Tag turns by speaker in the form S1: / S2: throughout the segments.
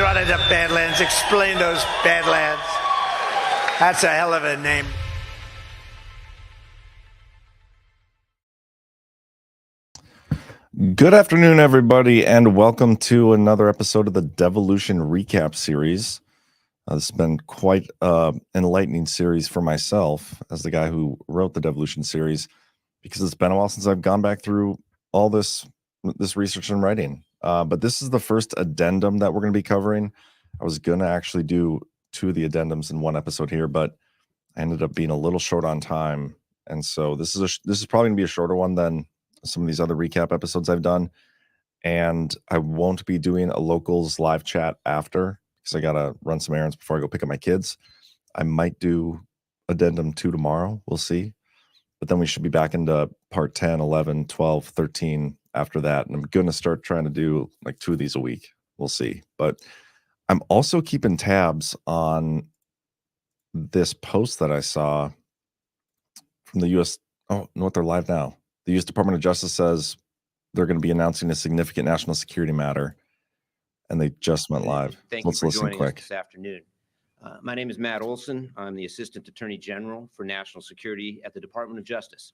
S1: Run into Badlands. Explain those Badlands. That's a hell of a name.
S2: Good afternoon, everybody, and welcome to another episode of the Devolution Recap Series. This has been quite an enlightening series for myself as the guy who wrote the Devolution series, because it's been a while since I've gone back through all this research and writing. But this is the first addendum that we're going to be covering. I was going to actually do two of the addendums in one episode here, but I ended up being a little short on time, and so this is probably going to be a shorter one than some of these other recap episodes I've done. And I won't be doing a locals live chat after, because I got to run some errands before I go pick up my kids. I might do addendum 2 tomorrow. We'll see. But then we should be back into part 10, 11, 12, 13 after that. And I'm going to start trying to do like 2 of these a week. We'll see. But I'm also keeping tabs on this post that I saw from the U.S. Oh, no, they're live now. The U.S. Department of Justice says they're going to be announcing a significant national security matter, and they just went live.
S3: Thank
S2: Let's
S3: you for
S2: listen
S3: joining
S2: quick.
S3: us this afternoon. My name is Matt Olson. I'm the Assistant Attorney General for National Security at the Department of Justice.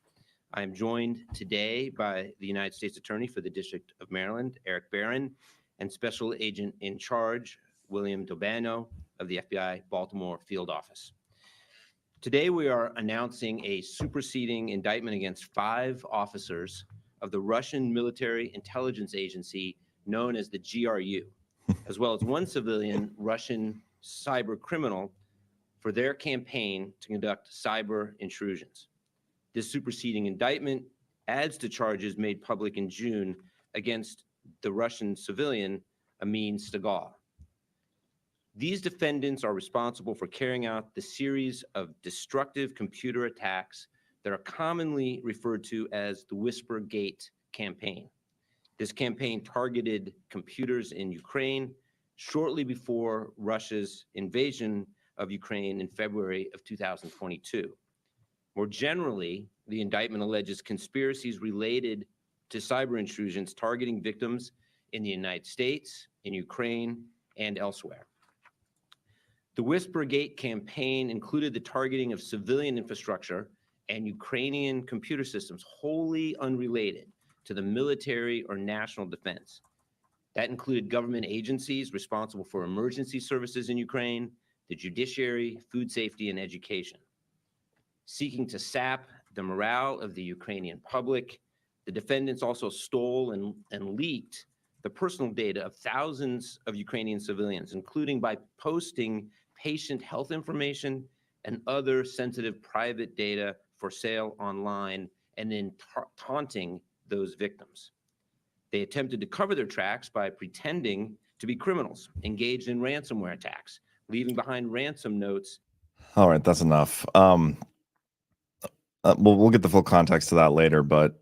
S3: I am joined today by the United States Attorney for the District of Maryland, Eric Barron, and Special Agent in Charge, William Dobano of the FBI Baltimore Field Office. Today, we are announcing a superseding indictment against 5 officers of the Russian military intelligence agency known as the GRU, as well as 1 civilian Russian cyber criminal for their campaign to conduct cyber intrusions. This superseding indictment adds to charges made public in June against the Russian civilian Amin Stagal. These defendants are responsible for carrying out the series of destructive computer attacks that are commonly referred to as the Whispergate campaign. This campaign targeted computers in Ukraine shortly before Russia's invasion of Ukraine in February of 2022. More generally, the indictment alleges conspiracies related to cyber intrusions targeting victims in the United States, in Ukraine, and elsewhere. The Whispergate campaign included the targeting of civilian infrastructure and Ukrainian computer systems wholly unrelated to the military or national defense. That included government agencies responsible for emergency services in Ukraine, the judiciary, food safety, and education. Seeking to sap the morale of the Ukrainian public, the defendants also stole and leaked the personal data of thousands of Ukrainian civilians, including by posting patient health information and other sensitive private data for sale online, and then taunting those victims. They attempted to cover their tracks by pretending to be criminals engaged in ransomware attacks, leaving behind ransom notes.
S2: All right, that's enough. We'll get the full context to that later, but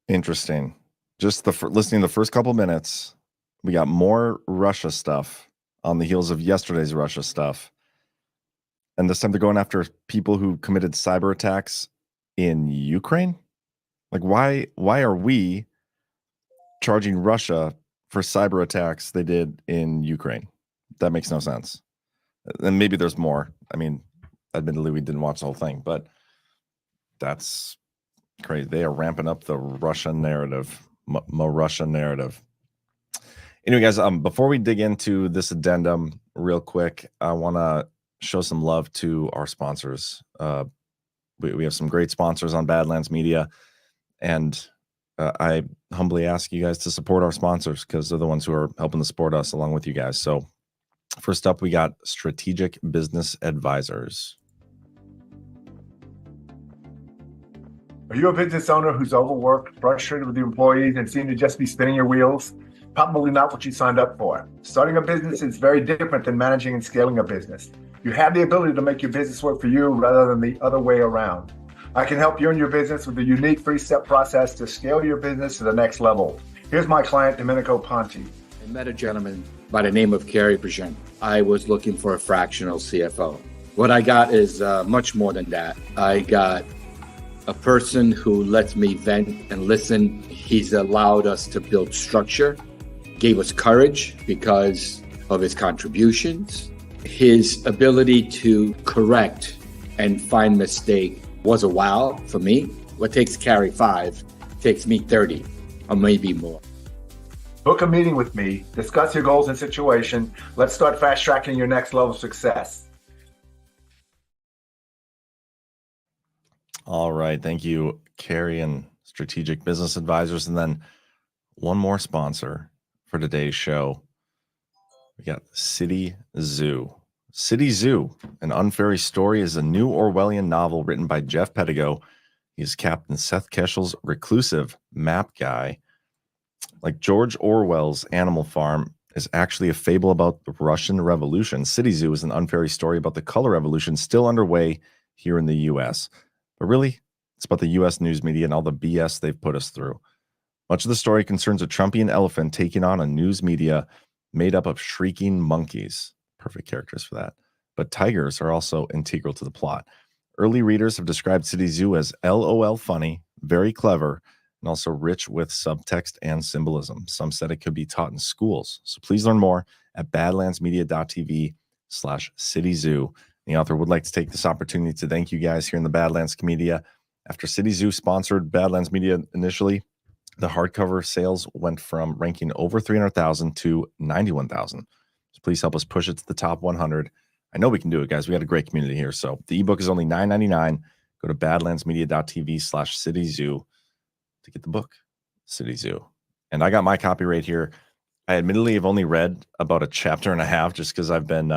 S2: interesting. Just listening to the first couple minutes, we got more Russia stuff on the heels of yesterday's Russia stuff. And this time they're going after people who committed cyber attacks in Ukraine. Like, why are we charging Russia for cyber attacks they did in Ukraine? That makes no sense. And maybe there's more. I mean, admittedly, we didn't watch the whole thing, but that's crazy. They are ramping up the Russian narrative, more Russian narrative. Anyway, guys, before we dig into this addendum real quick, I want to show some love to our sponsors. We have some great sponsors on Badlands Media, and I humbly ask you guys to support our sponsors because they're the ones who are helping to support us along with you guys. So first up, we got Strategic Business Advisors.
S4: Are you a business owner who's overworked, frustrated with your employees, and seem to just be spinning your wheels? Probably not what you signed up for. Starting a business is very different than managing and scaling a business. You have the ability to make your business work for you rather than the other way around. I can help you and your business with a unique 3-step process to scale your business to the next level. Here's my client, Domenico Ponti.
S5: I met a gentleman by the name of Kerry Persian. I was looking for a fractional CFO. What I got is much more than that. I got a person who lets me vent and listen. He's allowed us to build structure, gave us courage because of his contributions. His ability to correct and find mistake was a wow for me. What takes Carrie 5 takes me 30 or maybe more.
S4: Book a meeting with me, discuss your goals and situation. Let's start fast tracking your next level of success.
S2: All right. Thank you, Carrie and Strategic Business Advisors. And then one more sponsor for today's show. We got City Zoo. City Zoo, An Unfairy Story, is a new Orwellian novel written by Jeff Pedigo. He's Captain Seth Keshel's reclusive map guy. Like George Orwell's Animal Farm is actually a fable about the Russian Revolution. City Zoo is an unfairy story about the color revolution still underway here in the U.S. But really, it's about the U.S. news media and all the BS they've put us through. Much of the story concerns a Trumpian elephant taking on a news media made up of shrieking monkeys. Perfect characters for that. But tigers are also integral to the plot. Early readers have described City Zoo as LOL funny, very clever, and also rich with subtext and symbolism. Some said it could be taught in schools. So please learn more at badlandsmedia.tv/cityzoo. The author would like to take this opportunity to thank you guys here in the Badlands Media. After City Zoo sponsored Badlands Media initially, the hardcover sales went from ranking over 300,000 to 91,000. So please help us push it to the top 100. I know we can do it, guys. We got a great community here. So the ebook is only $9.99. Go to badlandsmedia.tv/cityzoo to get the book, City Zoo. And I got my copy right here. I admittedly have only read about a chapter and a half just because I've been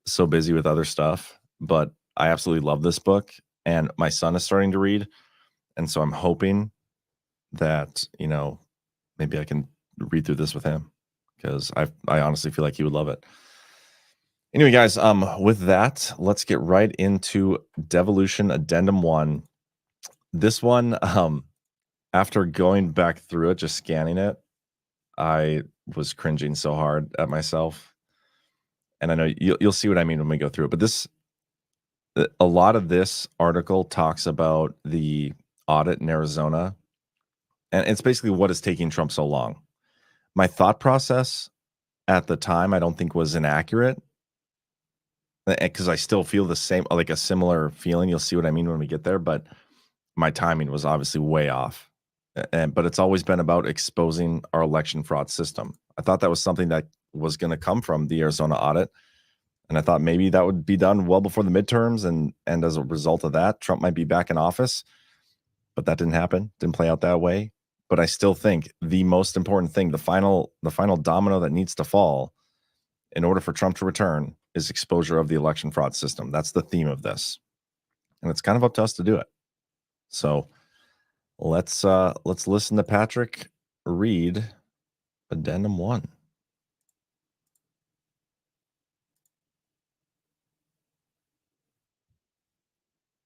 S2: so busy with other stuff. But I absolutely love this book. And my son is starting to read. And so I'm hoping that, maybe I can read through this with him, because I honestly feel like he would love it. Anyway, guys, with that, let's get right into Devolution Addendum 1. This one, after going back through it, just scanning it, I was cringing so hard at myself. And I know you'll see what I mean when we go through it. But a lot of this article talks about the audit in Arizona. And it's basically what is taking Trump so long. My thought process at the time, I don't think was inaccurate, because I still feel the same, like a similar feeling. You'll see what I mean when we get there. But my timing was obviously way off. But it's always been about exposing our election fraud system. I thought that was something that was going to come from the Arizona audit. And I thought maybe that would be done well before the midterms. And as a result of that, Trump might be back in office. But that didn't happen. Didn't play out that way. But I still think the most important thing, the final domino that needs to fall in order for Trump to return, is exposure of the election fraud system. That's the theme of this. And it's kind of up to us to do it. So let's listen to Patrick read Addendum 1.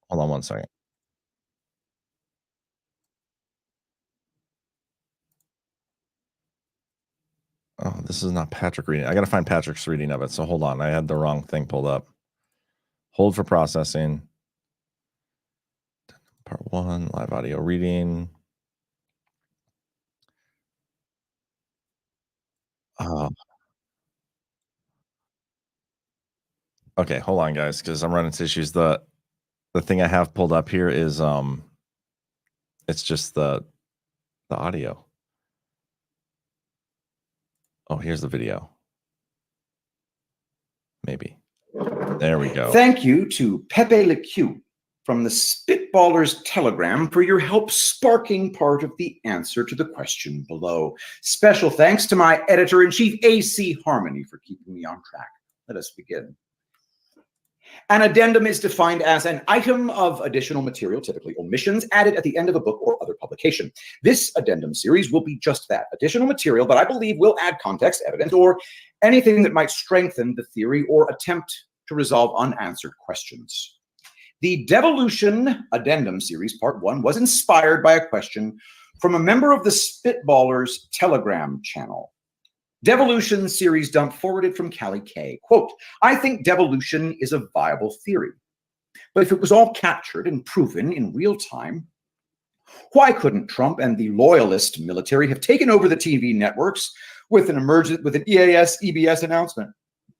S2: Hold on one second. Oh, this is not Patrick reading. I got to find Patrick's reading of it. So hold on. I had the wrong thing pulled up. Hold for processing. Part 1, live audio reading. Okay, hold on, guys, because I'm running into issues. The thing I have pulled up here is it's just the audio. Oh, here's the video. Maybe. There we go.
S6: Thank you to Pepe Le Q from the Spitballers Telegram for your help sparking part of the answer to the question below. Special thanks to my editor-in-chief, AC Harmony, for keeping me on track. Let us begin. An addendum is defined as an item of additional material, typically omissions, added at the end of a book or other publication. This addendum series will be just that, additional material that I believe will add context, evidence, or anything that might strengthen the theory or attempt to resolve unanswered questions. The Devolution Addendum series, part 1, was inspired by a question from a member of the Spitballers Telegram channel. Devolution series dump forwarded from Callie K. Quote, I think devolution is a viable theory. But if it was all captured and proven in real time, why couldn't Trump and the loyalist military have taken over the TV networks with an EAS, EBS announcement?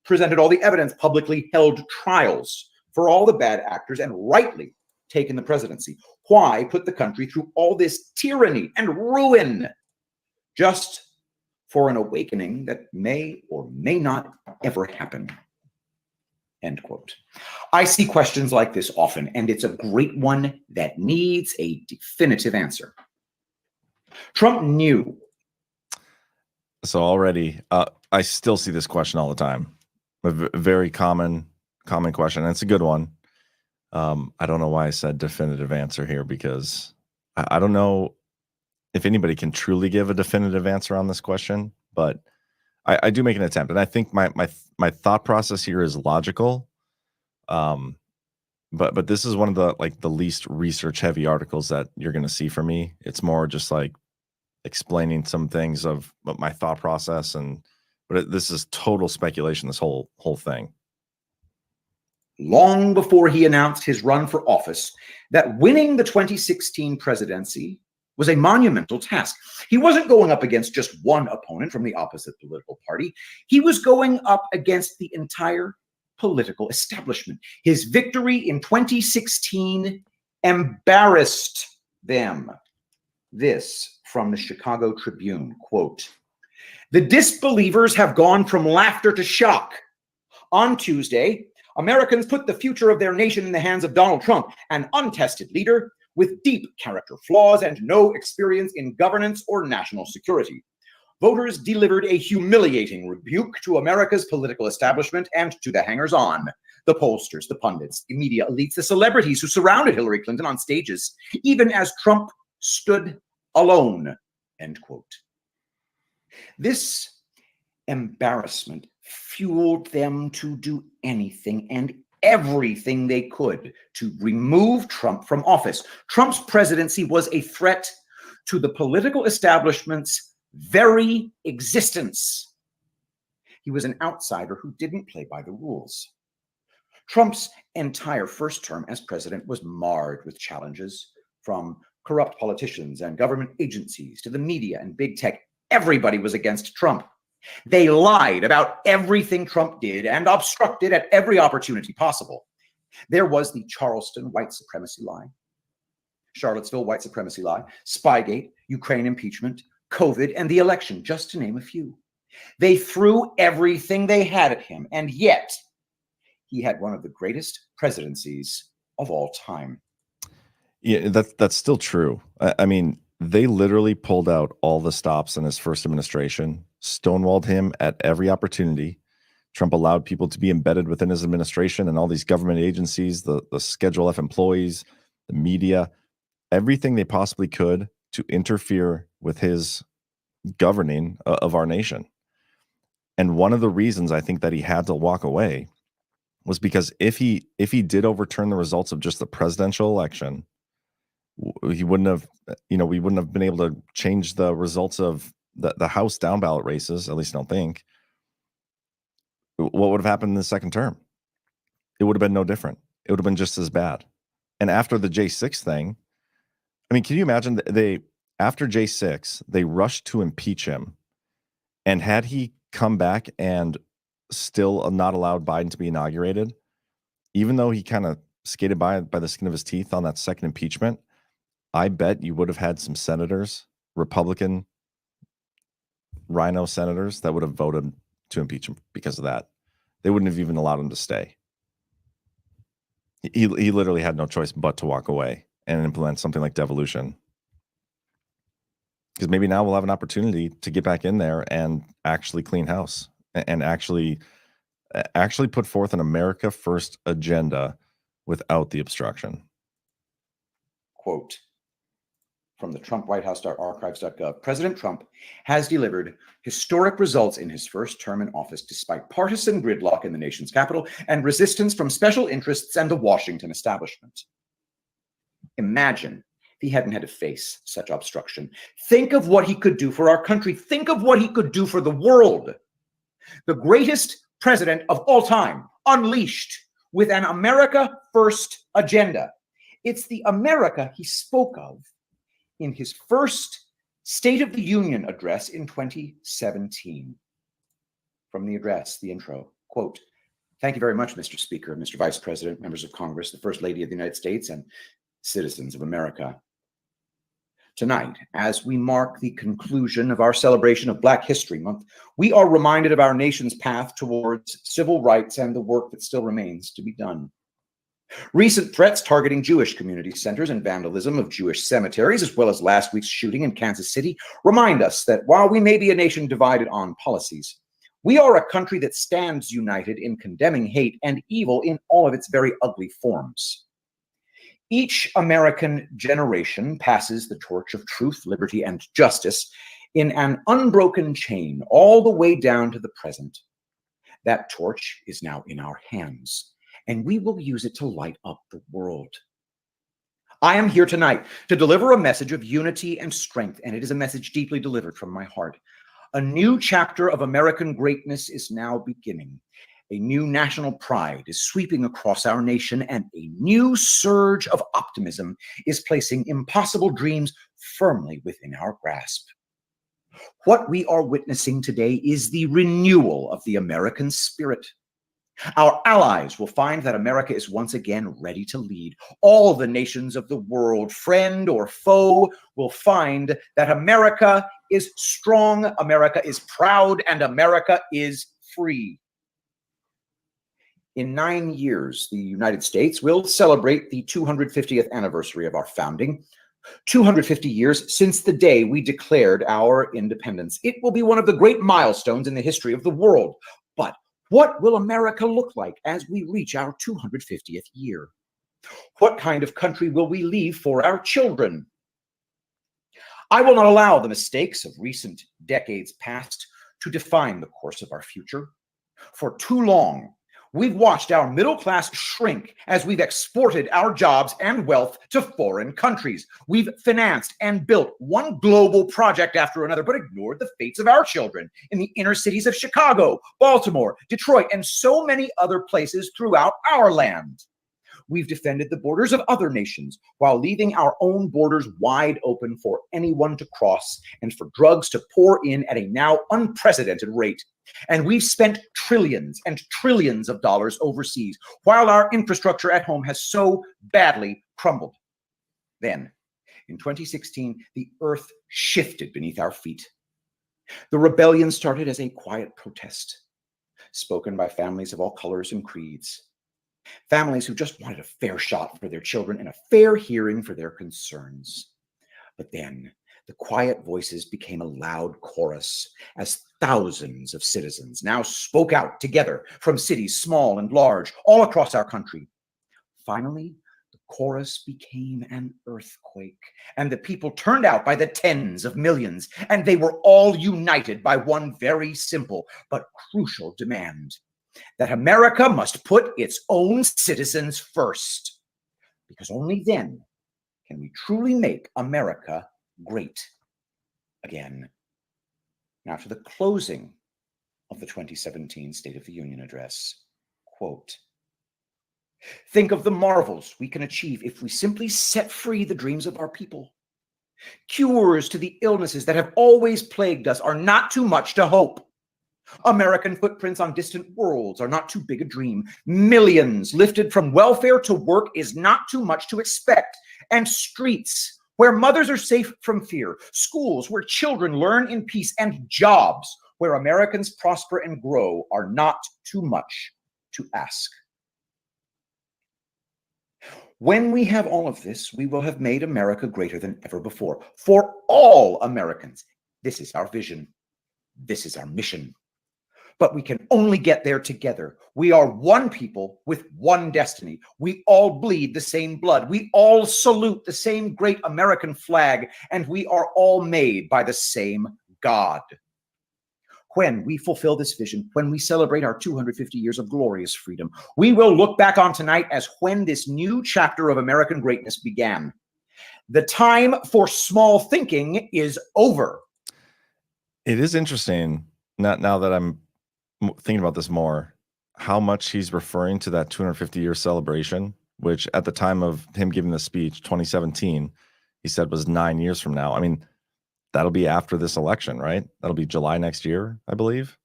S6: presented all the evidence, publicly held trials for all the bad actors, and rightly taken the presidency? Why put the country through all this tyranny and ruin just for an awakening that may or may not ever happen? End quote. I see questions like this often, and it's a great one that needs a definitive answer. Trump knew.
S2: So already, I still see this question all the time. A very common question, and it's a good one. I don't know why I said definitive answer here, because I don't know if anybody can truly give a definitive answer on this question, but I do make an attempt, and I think my thought process here is logical. But this is one of the least research heavy articles that you're going to see from me. It's more just like explaining some things of my thought process, but this is total speculation, this whole thing.
S6: Long before he announced his run for office, that winning the 2016 presidency was a monumental task. He wasn't going up against just one opponent from the opposite political party. He was going up against the entire political establishment. His victory in 2016 embarrassed them. This from the Chicago Tribune, quote, "The disbelievers have gone from laughter to shock. On Tuesday, Americans put the future of their nation in the hands of Donald Trump, an untested leader with deep character flaws and no experience in governance or national security. Voters delivered a humiliating rebuke to America's political establishment and to the hangers-on, the pollsters, the pundits, the media elites, the celebrities who surrounded Hillary Clinton on stages, even as Trump stood alone," end quote. This embarrassment fueled them to do anything and everything they could to remove Trump from office. Trump's presidency was a threat to the political establishment's very existence. He was an outsider who didn't play by the rules. Trump's entire first term as president was marred with challenges from corrupt politicians and government agencies to the media and big tech. Everybody was against Trump. They lied about everything Trump did and obstructed at every opportunity possible. There was the Charleston white supremacy lie, Charlottesville white supremacy lie, Spygate, Ukraine impeachment, COVID, and the election, just to name a few. They threw everything they had at him, and yet he had one of the greatest presidencies of all time.
S2: Yeah, that's still true. I mean, they literally pulled out all the stops in his first administration, stonewalled him at every opportunity. Trump allowed people to be embedded within his administration and all these government agencies, the Schedule F employees, the media, everything they possibly could to interfere with his governing of our nation. And one of the reasons I think that he had to walk away was because if he did overturn the results of just the presidential election, he wouldn't have, we wouldn't have been able to change the results of the House down ballot races, at least I don't think. What would have happened in the second term? It would have been no different. It would have been just as bad. And after the J6 thing, I mean, can you imagine after J6, they rushed to impeach him. And had he come back and still not allowed Biden to be inaugurated, even though he kind of skated by the skin of his teeth on that second impeachment, I bet you would have had some senators, Republican rhino senators, that would have voted to impeach him because of that. They wouldn't have even allowed him to stay. He literally had no choice but to walk away and implement something like devolution. Because maybe now we'll have an opportunity to get back in there and actually clean house and actually put forth an America First agenda without the obstruction.
S6: Quote from the Trump White House.archives.gov, President Trump has delivered historic results in his first term in office despite partisan gridlock in the nation's capital and resistance from special interests and the Washington establishment. Imagine if he hadn't had to face such obstruction. Think of what he could do for our country. Think of what he could do for the world. The greatest president of all time, unleashed with an America First agenda. It's the America he spoke of in his first State of the Union address in 2017. From the address, the intro, Quote, "Thank you very much, Mr. Speaker, Mr. Vice President, members of Congress, the First Lady of the United States, and citizens of America. Tonight, as we mark the conclusion of our celebration of Black History Month, we are reminded of our nation's path towards civil rights and the work that still remains to be done. Recent threats targeting Jewish community centers and vandalism of Jewish cemeteries, as well as last week's shooting in Kansas City, remind us that while we may be a nation divided on policies, we are a country that stands united in condemning hate and evil in all of its very ugly forms. Each American generation passes the torch of truth, liberty, and justice in an unbroken chain all the way down to the present. That torch is now in our hands, and we will use it to light up the world. I am here tonight to deliver a message of unity and strength, and it is a message deeply delivered from my heart. A new chapter of American greatness is now beginning. A new national pride is sweeping across our nation, and a new surge of optimism is placing impossible dreams firmly within our grasp. What we are witnessing today is the renewal of the American spirit. Our allies will find that America is once again ready to lead. All the nations of the world, friend or foe, will find that America is strong, America is proud, and America is free. In 9 years, the United States will celebrate the 250th anniversary of our founding. 250 years since the day we declared our independence. It will be one of the great milestones in the history of the world. But what will America look like as we reach our 250th year? What kind of country will we leave for our children? I will not allow the mistakes of recent decades past to define the course of our future. For too long, we've watched our middle class shrink as we've exported our jobs and wealth to foreign countries. We've financed and built one global project after another, but ignored the fates of our children in the inner cities of Chicago, Baltimore, Detroit, and so many other places throughout our land. We've defended the borders of other nations while leaving our own borders wide open for anyone to cross and for drugs to pour in at a now unprecedented rate. And we've spent trillions and trillions of dollars overseas while our infrastructure at home has so badly crumbled. Then, in 2016, the earth shifted beneath our feet. The rebellion started as a quiet protest, spoken by families of all colors and creeds. Families who just wanted a fair shot for their children and a fair hearing for their concerns. But then the quiet voices became a loud chorus as thousands of citizens now spoke out together from cities small and large all across our country. Finally, the chorus became an earthquake, and the people turned out by the tens of millions, and they were all united by one very simple but crucial demand: that America must put its own citizens first, because only then can we truly make America great again. Now to the closing of the 2017 State of the Union address. Quote, "Think of the marvels we can achieve if we simply set free the dreams of our people. Cures to the illnesses that have always plagued us are not too much to hope. American footprints on distant worlds are not too big a dream. Millions lifted from welfare to work is not too much to expect. And streets where mothers are safe from fear, schools where children learn in peace, and jobs where Americans prosper and grow are not too much to ask. When we have all of this, we will have made America greater than ever before. For all Americans, this is our vision. This is our mission. But we can only get there together. We are one people with one destiny. We all bleed the same blood. We all salute the same great American flag, and we are all made by the same God. When we fulfill this vision, when we celebrate our 250 years of glorious freedom, we will look back on tonight as when this new chapter of American greatness began. The time for small thinking is over."
S2: It is interesting, now that I'm thinking about this more, how much he's referring to that 250-year celebration, which at the time of him giving the speech, 2017, he said was 9 years from now. I mean, that'll be after this election, right? That'll be July next year, I believe.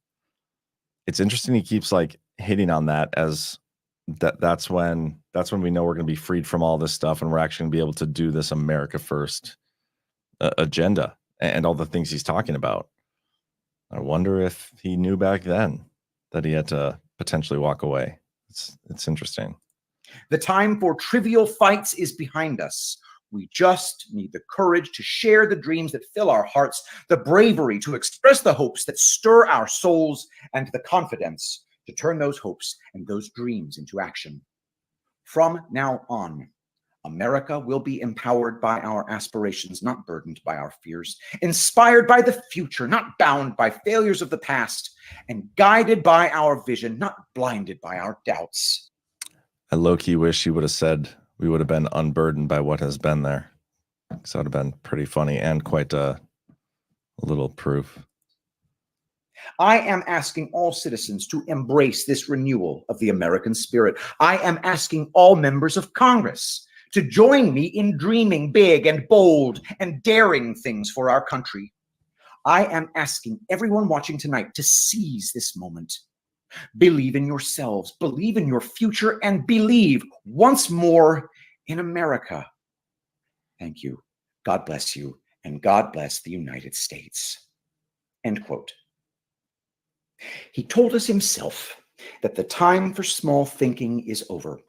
S2: It's interesting he keeps like hitting on that as that's when we know we're going to be freed from all this stuff and we're actually going to be able to do this America First agenda and all the things he's talking about. I wonder if he knew back then that he had to potentially walk away. It's interesting.
S6: The time for trivial fights is behind us. We just need the courage to share the dreams that fill our hearts, the bravery to express the hopes that stir our souls, and the confidence to turn those hopes and those dreams into action. From now on, America will be empowered by our aspirations, not burdened by our fears, inspired by the future, not bound by failures of the past, and guided by our vision, not blinded by our doubts.
S2: I low-key wish he would have said we would have been unburdened by what has been there. So that would have been pretty funny and quite a little proof.
S6: I am asking all citizens to embrace this renewal of the American spirit. I am asking all members of Congress to join me in dreaming big and bold and daring things for our country. I am asking everyone watching tonight to seize this moment. Believe in yourselves, believe in your future, and believe once more in America. Thank you. God bless you, and God bless the United States. End quote. He told us himself that the time for small thinking is over.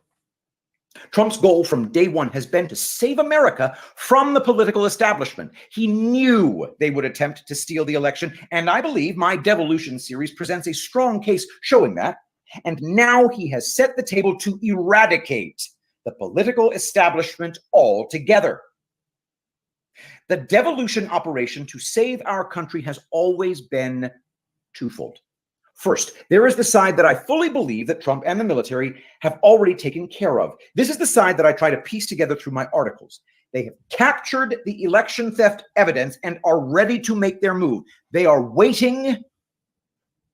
S6: Trump's goal from day one has been to save America from the political establishment. He knew they would attempt to steal the election, and I believe my Devolution series presents a strong case showing that. And now he has set the table to eradicate the political establishment altogether. The devolution operation to save our country has always been twofold. First, there is the side that I fully believe that Trump and the military have already taken care of. This is the side that I try to piece together through my articles. They have captured the election theft evidence and are ready to make their move. They are waiting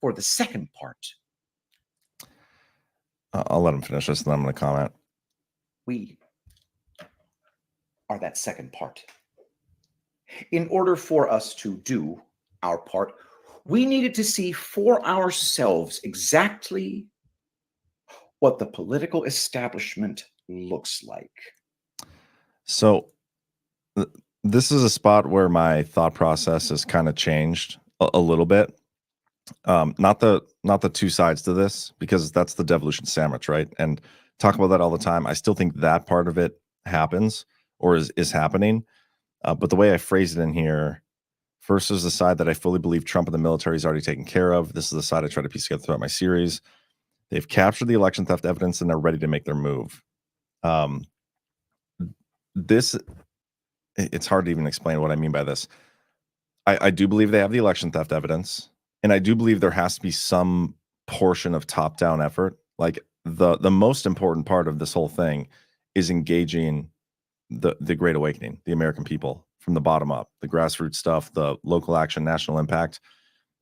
S6: for the second part.
S2: I'll let him finish this and then I'm going to comment.
S6: We are that second part. In order for us to do our part, we needed to see for ourselves exactly what the political establishment looks like.
S2: So this is a spot where my thought process has kind of changed a little bit. Not the two sides to this, because that's the devolution sandwich, right? And talk about that all the time. I still think that part of it happens or is happening. But the way I phrase it in here, first is the side that I fully believe Trump and the military is already taken care of. This is the side I try to piece together throughout my series. They've captured the election theft evidence and they're ready to make their move. It's hard to even explain what I mean by this. I do believe they have the election theft evidence, and I do believe there has to be some portion of top-down effort. Like the most important part of this whole thing is engaging the Great Awakening, the American people, from the bottom up, the grassroots stuff, the local action, national impact,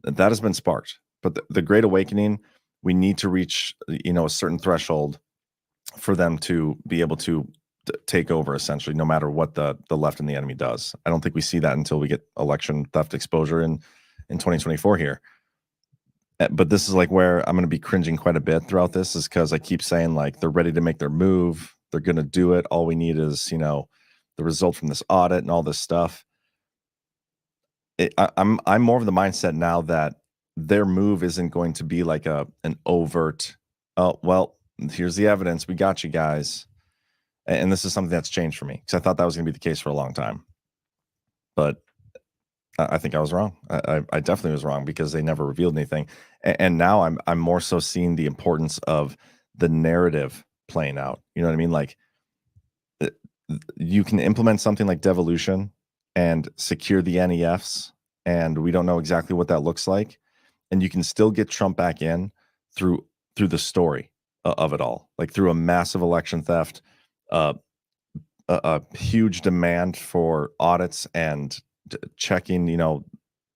S2: that has been sparked. But the Great Awakening, we need to reach, a certain threshold for them to be able to take over, essentially, no matter what the left and the enemy does. I don't think we see that until we get election theft exposure in 2024 here. But this is like where I'm going to be cringing quite a bit throughout this, is because I keep saying like they're ready to make their move. They're going to do it. All we need is, the result from this audit and all this stuff. I'm more of the mindset now that their move isn't going to be like an overt, oh, well, here's the evidence. We got you guys. And this is something that's changed for me, because I thought that was going to be the case for a long time. But I think I was wrong. I definitely was wrong, because they never revealed anything. And now I'm more so seeing the importance of the narrative playing out. You know what I mean? Like, you can implement something like devolution and secure the NEFs, and we don't know exactly what that looks like, and you can still get Trump back in through the story of it all, like through a massive election theft, a huge demand for audits and checking,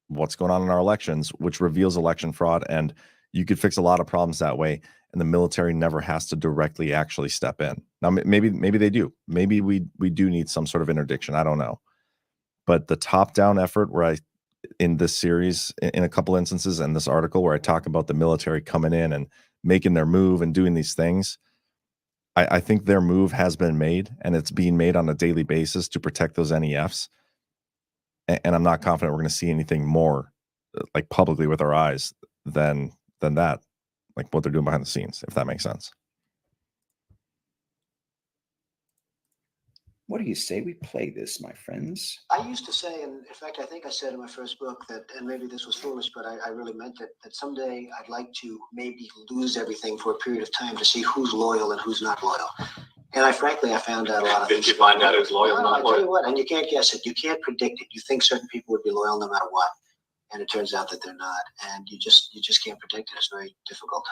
S2: what's going on in our elections, which reveals election fraud, and you could fix a lot of problems that way. And the military never has to directly actually step in. Now, maybe they do. Maybe we do need some sort of interdiction. I don't know. But the top-down effort, where I in this series in a couple instances, and this article where I talk about the military coming in and making their move and doing these things. I think their move has been made, and it's being made on a daily basis to protect those NEFs. And I'm not confident we're going to see anything more like publicly with our eyes than that, like what they're doing behind the scenes, if that makes sense.
S6: What do you say we play this, my friends?
S7: I used to say, and in fact, I think I said in my first book that, and maybe this was foolish, but I really meant it, that someday I'd like to maybe lose everything for a period of time to see who's loyal and who's not loyal. And I found out a lot of things.
S8: Did you find out who's loyal and not
S7: I tell you
S8: loyal?
S7: what, and you can't guess it. You can't predict it. You think certain people would be loyal no matter what, and it turns out that they're not. And you just can't predict it. It's very difficult.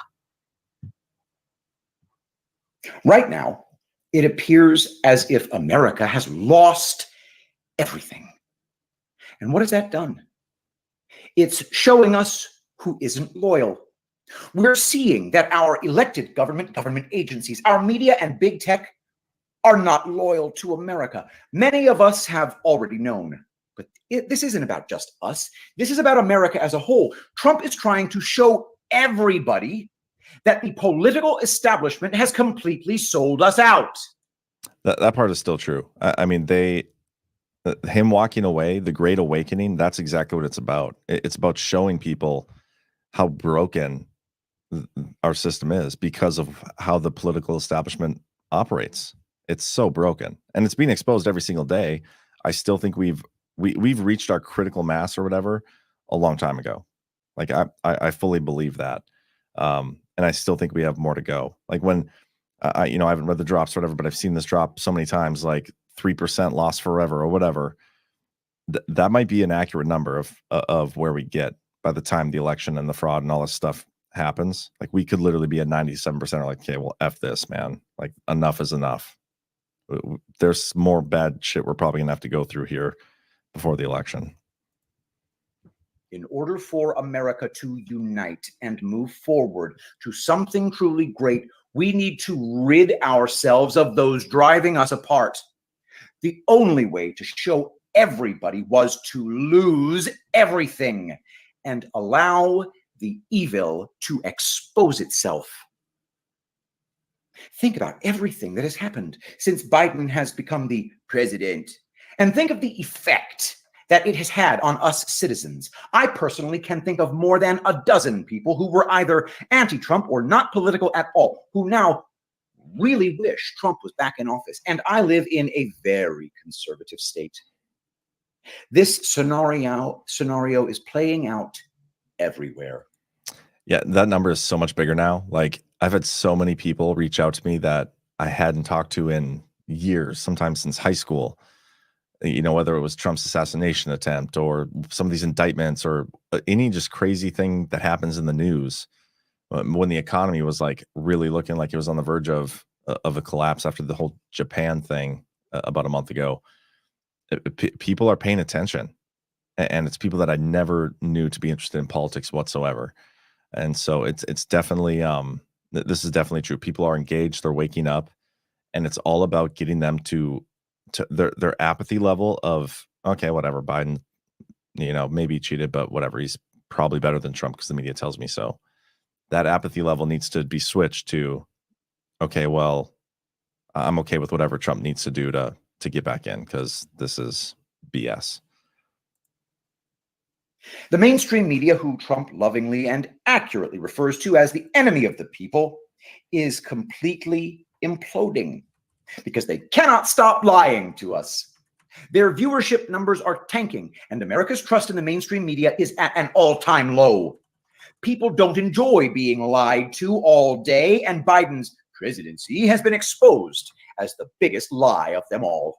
S6: Right now, it appears as if America has lost everything. And what has that done? It's showing us who isn't loyal. We're seeing that our elected government agencies, our media, and big tech are not loyal to America. Many of us have already known. But this isn't about just us. This is about America as a whole. Trump is trying to show everybody that the political establishment has completely sold us out.
S2: That part is still true. I mean, him walking away, the Great Awakening, that's exactly what it's about. It's about showing people how broken our system is because of how the political establishment operates. It's so broken, and it's being exposed every single day. I still think we've reached our critical mass or whatever a long time ago. Like I fully believe that. And I still think we have more to go. Like when I haven't read the drops or whatever, but I've seen this drop so many times, like 3% lost forever or whatever. That might be an accurate number of where we get by the time the election and the fraud and all this stuff happens. Like we could literally be at 97% or like, okay, well, F this, man. Like enough is enough. There's more bad shit we're probably gonna have to go through here before the election.
S6: In order for America to unite and move forward to something truly great, we need to rid ourselves of those driving us apart. The only way to show everybody was to lose everything and allow the evil to expose itself. Think about everything that has happened since Biden has become the president, and think of the effect that it has had on us citizens. I personally can think of more than a dozen people who were either anti-Trump or not political at all, who now really wish Trump was back in office. And I live in a very conservative state. This scenario is playing out everywhere.
S2: Yeah, that number is so much bigger now. Like I've had so many people reach out to me that I hadn't talked to in years, sometimes since high school. You know, whether it was Trump's assassination attempt or some of these indictments or any just crazy thing that happens in the news when the economy was like really looking like it was on the verge of a collapse after the whole Japan thing about a month ago. People are paying attention, and it's people that I never knew to be interested in politics whatsoever. And so it's definitely this is definitely true. People are engaged, they're waking up, and it's all about getting them to their apathy level of, okay, whatever, Biden, maybe he cheated, but whatever, he's probably better than Trump because the media tells me so. That apathy level needs to be switched to, okay, well, I'm okay with whatever Trump needs to do to get back in because this is BS.
S6: The mainstream media, who Trump lovingly and accurately refers to as the enemy of the people, is completely imploding because they cannot stop lying to us. Their viewership numbers are tanking, and America's trust in the mainstream media is at an all-time low. People don't enjoy being lied to all day, and Biden's presidency has been exposed as the biggest lie of them all.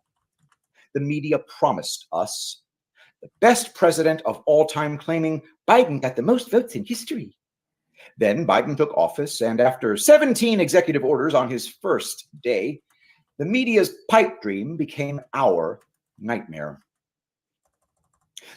S6: The media promised us the best president of all time, claiming Biden got the most votes in history. Then Biden took office, and after 17 executive orders on his first day, the media's pipe dream became our nightmare.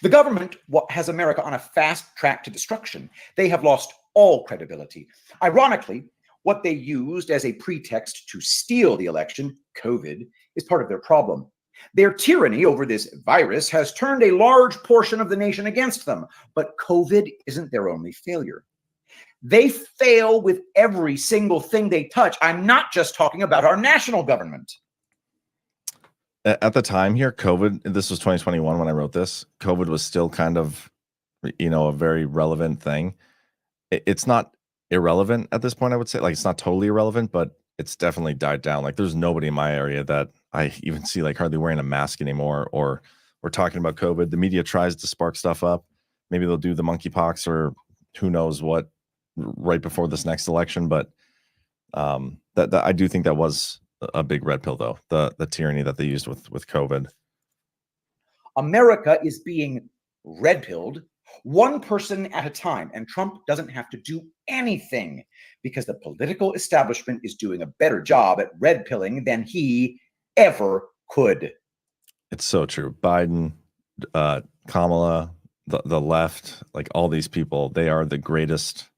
S6: The government has America on a fast track to destruction. They have lost all credibility. Ironically, what they used as a pretext to steal the election, COVID, is part of their problem. Their tyranny over this virus has turned a large portion of the nation against them, but COVID isn't their only failure. They fail with every single thing they touch. I'm not just talking about our national government.
S2: At the time here, COVID, this was 2021 when I wrote this, COVID was still kind of, a very relevant thing. It's not irrelevant at this point, I would say. Like, it's not totally irrelevant, but it's definitely died down. Like, there's nobody in my area that I even see like hardly wearing a mask anymore, or we're talking about COVID. The media tries to spark stuff up. Maybe they'll do the monkeypox or who knows what right before this next election. But that I do think that was a big red pill, though, the tyranny that they used with COVID.
S6: America is being red pilled one person at a time, and Trump doesn't have to do anything because the political establishment is doing a better job at red pilling than he ever could.
S2: It's so true. Biden, Kamala, the left, like all these people, they are the greatest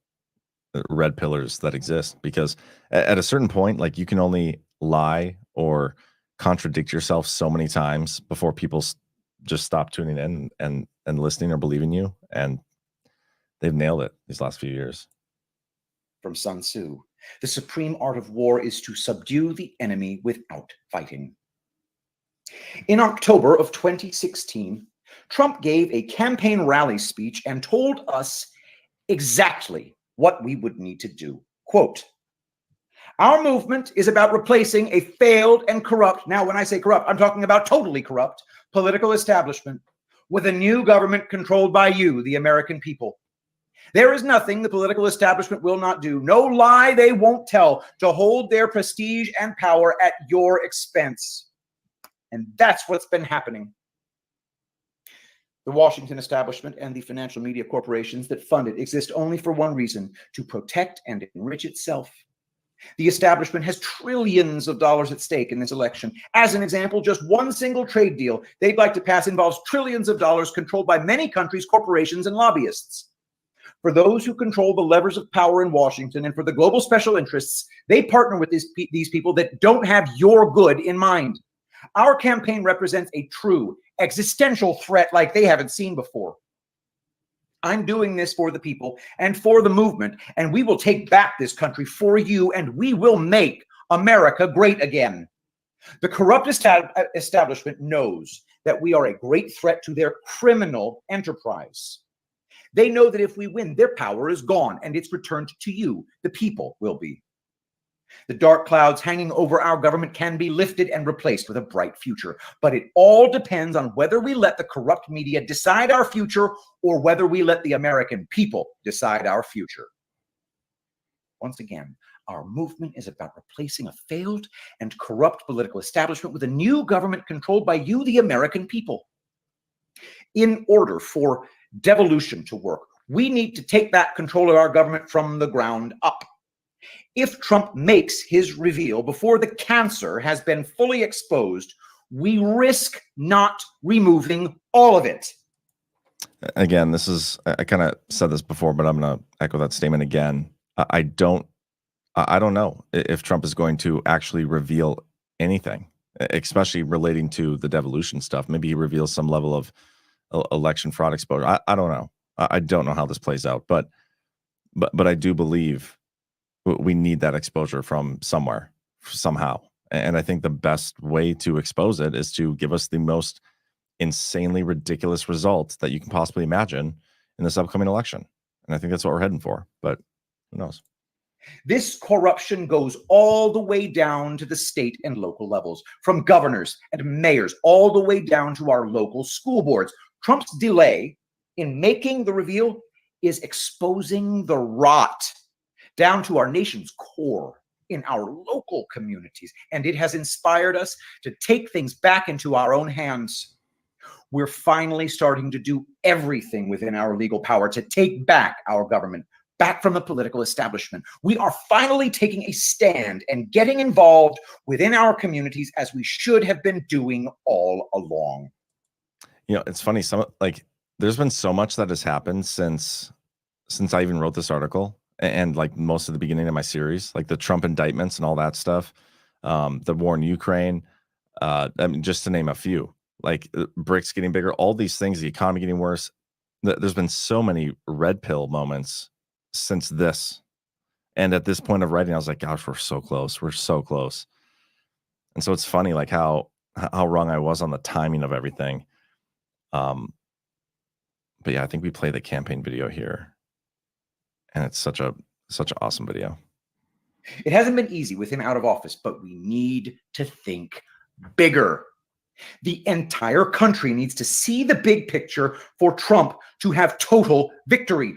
S2: red pillars that exist, because at a certain point, like, you can only lie or contradict yourself so many times before people just stop tuning in and listening or believing you. And they've nailed it these last few years.
S6: From Sun Tzu, the supreme art of war is to subdue the enemy without fighting. In October of 2016, Trump gave a campaign rally speech and told us exactly what we would need to do. Quote, "Our movement is about replacing a failed and corrupt," now when I say corrupt, I'm talking about totally corrupt, political establishment with a new government controlled by you, the American people. There is nothing the political establishment will not do, no lie they won't tell, to hold their prestige and power at your expense. And that's what's been happening. The Washington establishment and the financial media corporations that fund it exist only for one reason: to protect and enrich itself. The establishment has trillions of dollars at stake in this election. As an example, just one single trade deal they'd like to pass involves trillions of dollars controlled by many countries, corporations, and lobbyists. For those who control the levers of power in Washington and for the global special interests, they partner with these people that don't have your good in mind. Our campaign represents a true existential threat like they haven't seen before. I'm doing this for the people and for the movement, and we will take back this country for you, and we will make America great again. The corrupt establishment knows that we are a great threat to their criminal enterprise. They know that if we win, their power is gone, and it's returned to you, the people will be. The dark clouds hanging over our government can be lifted and replaced with a bright future. But it all depends on whether we let the corrupt media decide our future or whether we let the American people decide our future. Once again, our movement is about replacing a failed and corrupt political establishment with a new government controlled by you, the American people. In order for devolution to work, we need to take back control of our government from the ground up. If Trump makes his reveal before the cancer has been fully exposed, we risk not removing all of it.
S2: Again, I kind of said this before, but I'm going to echo that statement again. I don't know if Trump is going to actually reveal anything, especially relating to the devolution stuff. Maybe he reveals some level of election fraud exposure. I don't know. I don't know how this plays out, but I do believe we need that exposure from somewhere, somehow. And I think the best way to expose it is to give us the most insanely ridiculous results that you can possibly imagine in this upcoming election. And I think that's what we're heading for, but who knows?
S6: This corruption goes all the way down to the state and local levels, from governors and mayors all the way down to our local school boards. Trump's delay in making the reveal is exposing the rot down to our nation's core in our local communities, and it has inspired us to take things back into our own hands. We're finally starting to do everything within our legal power to take back our government, back from the political establishment. We are finally taking a stand and getting involved within our communities as we should have been doing all along.
S2: It's funny. There's been so much that has happened since I even wrote this article. And like most of the beginning of my series, like the Trump indictments and all that stuff, the war in Ukraine, I mean, just to name a few, like BRICS getting bigger, all these things, the economy getting worse. There's been so many red pill moments since this. And at this point of writing, I was like, gosh, we're so close. We're so close. And so it's funny, like how wrong I was on the timing of everything. But yeah, I think we play the campaign video here. And it's such an awesome video.
S6: It hasn't been easy with him out of office, but we need to think bigger. The entire country needs to see the big picture for Trump to have total victory.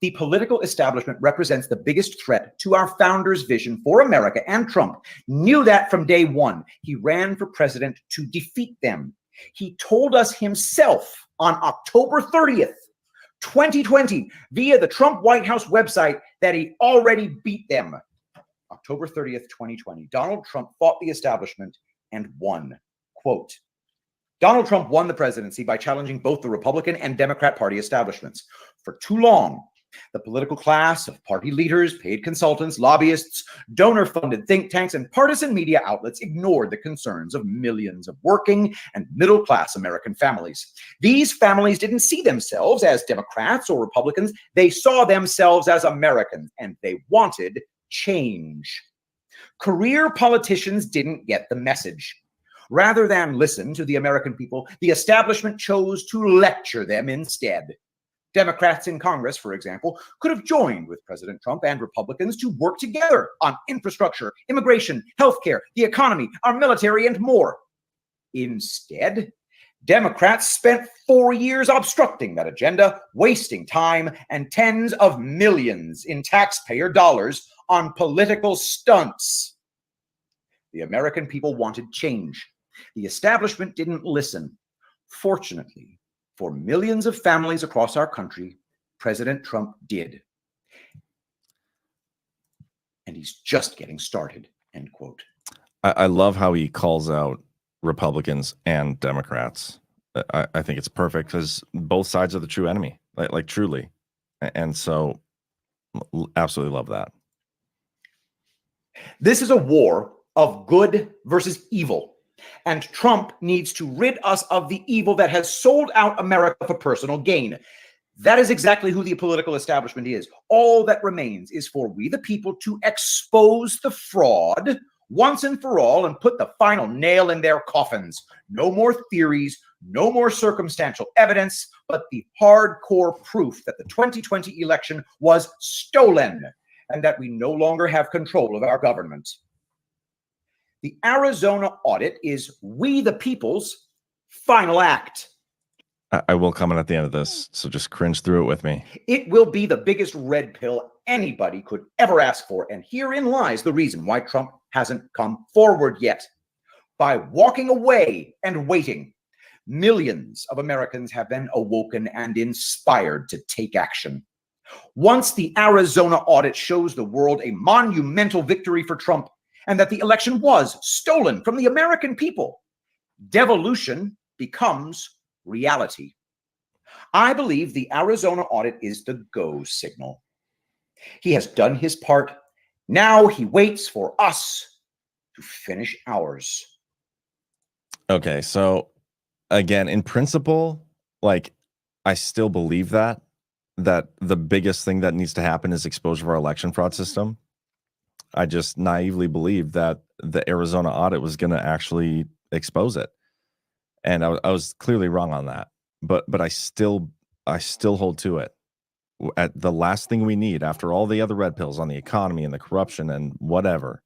S6: The political establishment represents the biggest threat to our founders' vision for America, and Trump knew that from day one. He ran for president to defeat them. He told us himself on October 30th, 2020, via the Trump White House website, that he already beat them. October 30th, 2020, Donald Trump fought the establishment and won. Quote, Donald Trump won the presidency by challenging both the Republican and Democrat Party establishments. For too long, the political class of party leaders, paid consultants, lobbyists, donor-funded think tanks, and partisan media outlets ignored the concerns of millions of working and middle-class American families. These families didn't see themselves as Democrats or Republicans. They saw themselves as Americans, and they wanted change. Career politicians didn't get the message. Rather than listen to the American people, the establishment chose to lecture them instead. Democrats in Congress, for example, could have joined with President Trump and Republicans to work together on infrastructure, immigration, healthcare, the economy, our military, and more. Instead, Democrats spent 4 years obstructing that agenda, wasting time and tens of millions in taxpayer dollars on political stunts. The American people wanted change. The establishment didn't listen. Fortunately, for millions of families across our country, President Trump did. And he's just getting started, end quote.
S2: I love how he calls out Republicans and Democrats. I think it's perfect because both sides are the true enemy, like truly. And so absolutely love that.
S6: This is a war of good versus evil. And Trump needs to rid us of the evil that has sold out America for personal gain. That is exactly who the political establishment is. All that remains is for we the people to expose the fraud once and for all and put the final nail in their coffins. No more theories, no more circumstantial evidence, but the hardcore proof that the 2020 election was stolen and that we no longer have control of our government. The Arizona audit is we the people's final act.
S2: I will comment at the end of this, so just cringe through it with me.
S6: It will be the biggest red pill anybody could ever ask for, and herein lies the reason why Trump hasn't come forward yet. By walking away and waiting, millions of Americans have been awoken and inspired to take action. Once the Arizona audit shows the world a monumental victory for Trump, and that the election was stolen from the American people, devolution becomes reality. I believe the Arizona audit is the go signal. He has done his part. Now he waits for us to finish ours.
S2: Okay, so again, in principle, like I still believe that the biggest thing that needs to happen is exposure of our election fraud system. I just naively believed that the Arizona audit was going to actually expose it, and I was clearly wrong on that. But I still hold to it. At the last thing we need after all the other red pills on the economy and the corruption and whatever,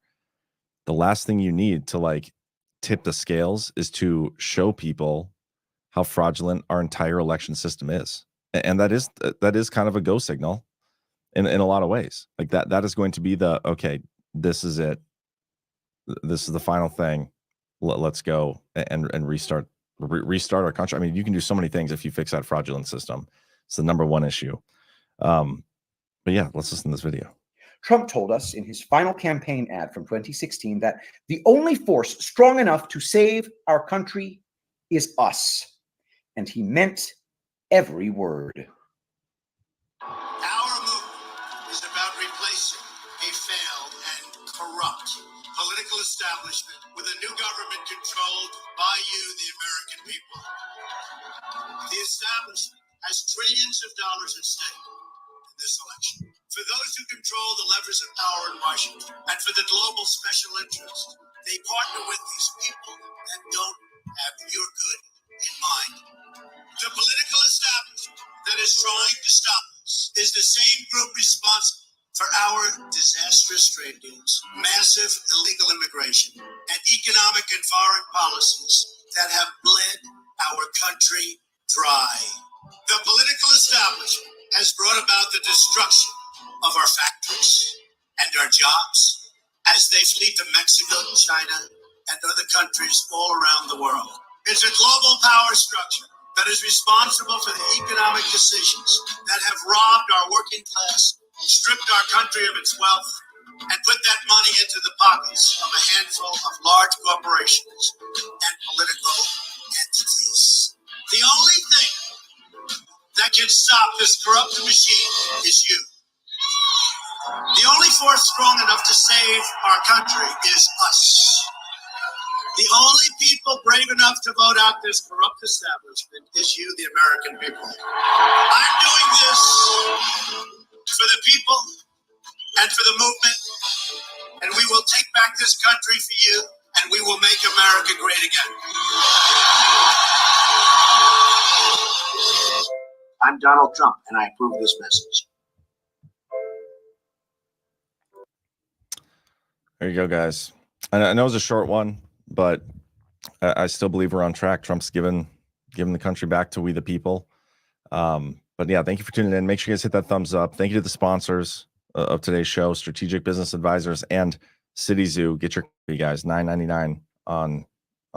S2: the last thing you need to like tip the scales is to show people how fraudulent our entire election system is, and that is kind of a go signal in a lot of ways. Like that is going to be the okay. This is it. This is the final thing. Let's go and restart our country. I mean, you can do so many things if you fix that fraudulent system. It's the number one issue. But yeah, let's listen to this video.
S6: Trump told us in his final campaign ad from 2016 that the only force strong enough to save our country is us. And he meant every word.
S8: Our move is about replacing a failed and corrupt political establishment with a new government controlled by you, the American people. The establishment has trillions of dollars at stake in this election. For those who control the levers of power in Washington and for the global special interest, they partner with these people that don't have your good in mind. The political establishment that is trying to stop us is the same group responsible for our disastrous trade deals, massive illegal immigration, and economic and foreign policies that have bled our country dry. The political establishment has brought about the destruction of our factories and our jobs as they flee to Mexico, China, and other countries all around the world. It's a global power structure that is responsible for the economic decisions that have robbed our working class, stripped our country of its wealth, and put that money into the pockets of a handful of large corporations and political entities. The only thing that can stop this corrupt machine is you. The only force strong enough to save our country is us. The only people brave enough to vote out this corrupt establishment is you, the American people. I'm doing this for the people and for the movement, and we will take back this country for you, and we will make America great again.
S7: I'm Donald Trump, and I approve this message.
S2: There you go, guys. I know it was a short one, but I still believe we're on track. Trump's given the country back to we the people. But yeah, thank you for tuning in. Make sure you guys hit that thumbs up. Thank you to the sponsors of today's show, Strategic Business Advisors and City Zoo. Get your copy, guys, $9.99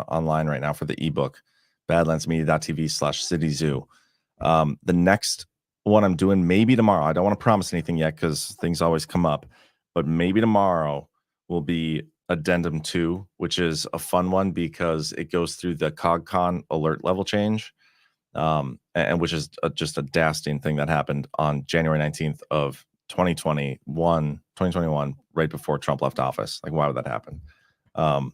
S2: online right now for the ebook, badlandsmedia.tv/City Zoo. The next one I'm doing maybe tomorrow. I don't want to promise anything yet because things always come up, but maybe tomorrow will be Addendum 2, which is a fun one because it goes through the CogCon alert level change, and which is just a dastardly thing that happened on January 19th of 2021, right before Trump left office. Like, why would that happen? So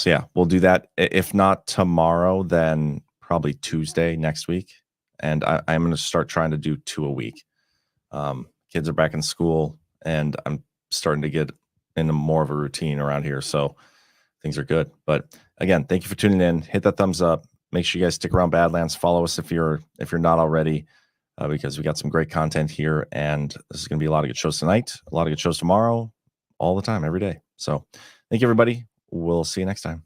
S2: yeah, we'll do that. If not tomorrow, then probably Tuesday next week. And I'm going to start trying to do 2 a week. Kids are back in school, and I'm starting to get into more of a routine around here. So things are good. But again, thank you for tuning in. Hit that thumbs up. Make sure you guys stick around Badlands. Follow us if you're not already, because we got some great content here. And this is going to be a lot of good shows tonight, a lot of good shows tomorrow, all the time, every day. So thank you, everybody. We'll see you next time.